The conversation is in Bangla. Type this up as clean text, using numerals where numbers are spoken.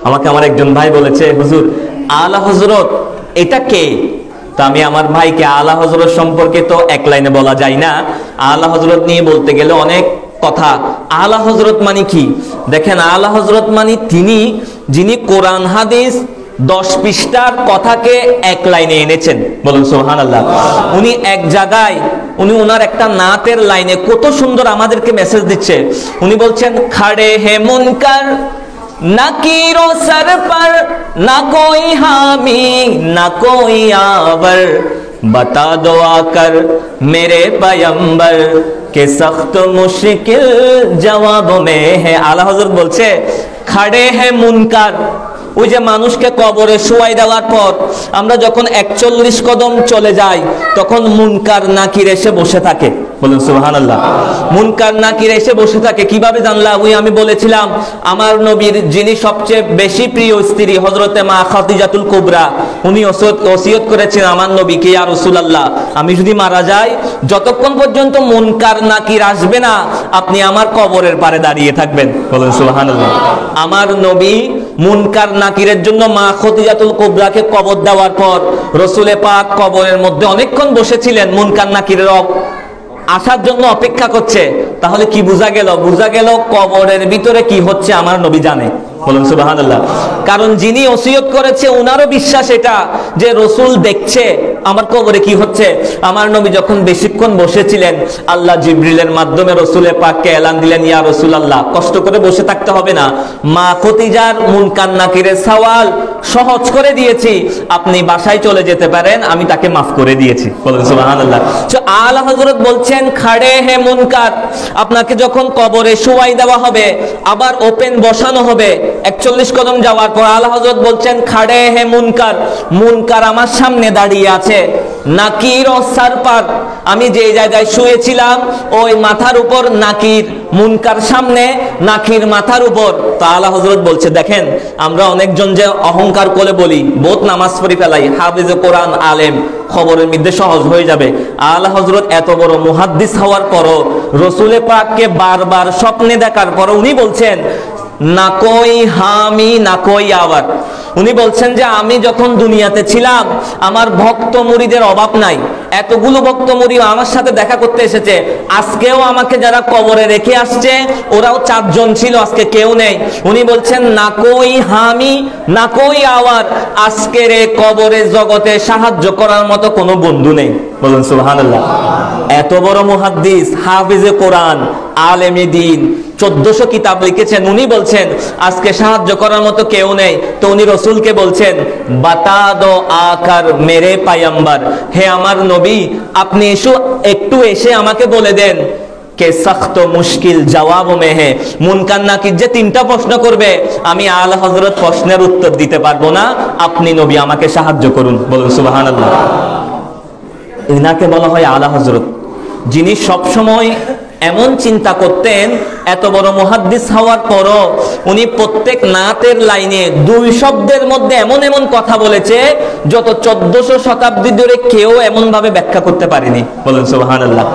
আমাকে আমার একজন ভাই বলেছে, হুজুর আলা হযরত এটা কে? তো আমি আমার ভাইকে আলা হযরত সম্পর্কে তো এক লাইনে বলা যায় না, আলা হযরত নিয়ে বলতে গেলে অনেক কথা। আলা হযরত মানে কি? দেখেন, আলা হযরত মানে তিনি যিনি কোরআন হাদিস 10 পৃষ্ঠার কথাকে এক লাইনে এনেছেন। বলুন সুবহানাল্লাহ। উনি এক জায়গায় উনি ওনার একটা নাতের লাইনে কত সুন্দর আমাদেরকে মেসেজ দিচ্ছে। উনি বলছেন, খাড়ে হে মুনকার নাকিরো সর পর না কোই হামি না কোই আवर बता दो आकर मेरे पैगंबर के सख्त मुश्किल जवाब में है। आला हजरत বলছে खड़े हैं मुनकर, ওই যে মানুষকে কবরে শোয়াই দেওয়ার পর আমরা যখন 41 কদম চলে যাই তখন মুনকার নাকির এসে বসে থাকে। বলুন সুবহানাল্লাহ। মুনকার নাকির এসে বসে থাকে। কিভাবে জানলাম? ওই আমি বলেছিলাম আমার নবীর যিনি সবচেয়ে বেশি প্রিয় স্ত্রী হযরতে মা খাদিজাতুল কুবরা, উনি ওসিয়ত করেছেন আমার নবীকে, ইয়া রাসূলুল্লাহ আমি যদি মারা যাই যতক্ষণ পর্যন্ত মুনকার নাকির আসবে না আপনি আমার কবরের পারে দাঁড়িয়ে থাকবেন। বলুন সুবহানাল্লাহ। আমার নবী মুনকার নাকিরের জন্য মা খাদিজাতুল কুবরাকে কবর দেওয়ার পর রাসূলে পাক কবরের মধ্যে অনেকক্ষণ বসেছিলেন, মুনকার নাকিরের আসার জন্য অপেক্ষা করছে। তাহলে কি বোঝা গেল? বোঝা গেল কবরের ভিতরে কি হচ্ছে আমার নবী জানে। বলুন সুবহানাল্লাহ। কারণ যিনি ওসিয়ত করেছে ওনারও বিশ্বাস এটা যে রাসূল দেখছে আমার কবরে কি হচ্ছে। আমার নবী যখন বেশিক্ষণ বসেছিলেন আল্লাহ জিবরিলের মাধ্যমে রাসূলে পাককে এলান দিলেন, ইয়া রাসূলুল্লাহ কষ্ট করে বসে থাকতে হবে না, মা খাদিজার মুনকার নাকিরের সওয়াল সহজ করে দিয়েছি, আপনি বাসায় চলে যেতে পারেন, আমি তাকে মাফ করে দিয়েছি। বলুন সুবহানাল্লাহ। তো আলা হযরত বলছেন খাড়ে হে মুনকার, আপনাকে যখন কবরে শোয়াই দেওয়া হবে আবার ওপেন বসানো হবে 41 কদম যাওয়ার পর আলা হযরত বলছেন খাড়ে হে মুনকার, মুনকার আমার সামনে দাঁড়িয়ে আছে, নাকির ও সারপার আমি যে জায়গায় শুয়েছিলাম ওই মাথার উপর নাকির, মুনকার সামনে নাকির মাথার উপর। তো আলা হযরত বলছে দেখেন আমরা অনেকজন যে অহংকার করে বলি বহুত নামাজ পড়ি ফেলাই, হাফেজ কোরআন আলেম, খবরের মধ্যে সহজ হয়ে যাবে। আলা হযরত এত বড় মুহাদ্দিস হওয়ার পরও রাসূলে পাককে বারবার স্বপ্নে দেখার পর উনি বলছেন না কই হামি না কই আবার। উনি বলছেন যে আমি যখন দুনিয়াতে ছিলাম আমার ভক্ত মুরিদের অভাব নাই, এতগুলো ভক্ত মুরি আমার সাথে দেখা করতে এসেছে, আজকেও আমাকে যারা কবরে রেখে আসছে ওরাও 4 জন ছিল, আজকে কেউ নেই। উনি বলছেন না কই হামি না কই আওয়ার, আজকের এই কবরে জগতে সাহায্য করার মতো কোনো বন্ধু নেই। বলুন সুবহানাল্লাহ। এত বড় মুহাদ্দিস, হাফেজে কোরআন, আলেমে দ্বীন, 1400 কিতাব লিখেছেন, উনি বলছেন আজকে সাহায্য করার মতো কেউ নেই। তো উনি রাসূলকে বলছেন বাতা দো আকার মেরে পায়ম্বর, হে আমার নবী আপনি একটু এসে আমাকে বলে দেন কে সখ্ত মুশকিল জবাব মে হে, মুনকার নাকির যে 3টা প্রশ্ন করবে আমি আলা হযরত প্রশ্নের উত্তর দিতে পারবো না, আপনি নবী আমাকে সাহায্য করুন। বলুন সুবহানাল্লাহ। ইনাকে বলা হয় আলা হযরত, যিনি সব সময় এমন চিন্তা করতেন এত বড় মুহাদ্দিস হওয়ার পরও উনি প্রত্যেক নাতের লাইনে 2 শব্দের মধ্যে এমন এমন কথা বলেছে যত 1400 শতাব্দী ধরে কেউ এমন ভাবে ব্যাখ্যা করতে পারেনি। বলুন সুবহানাল্লাহ।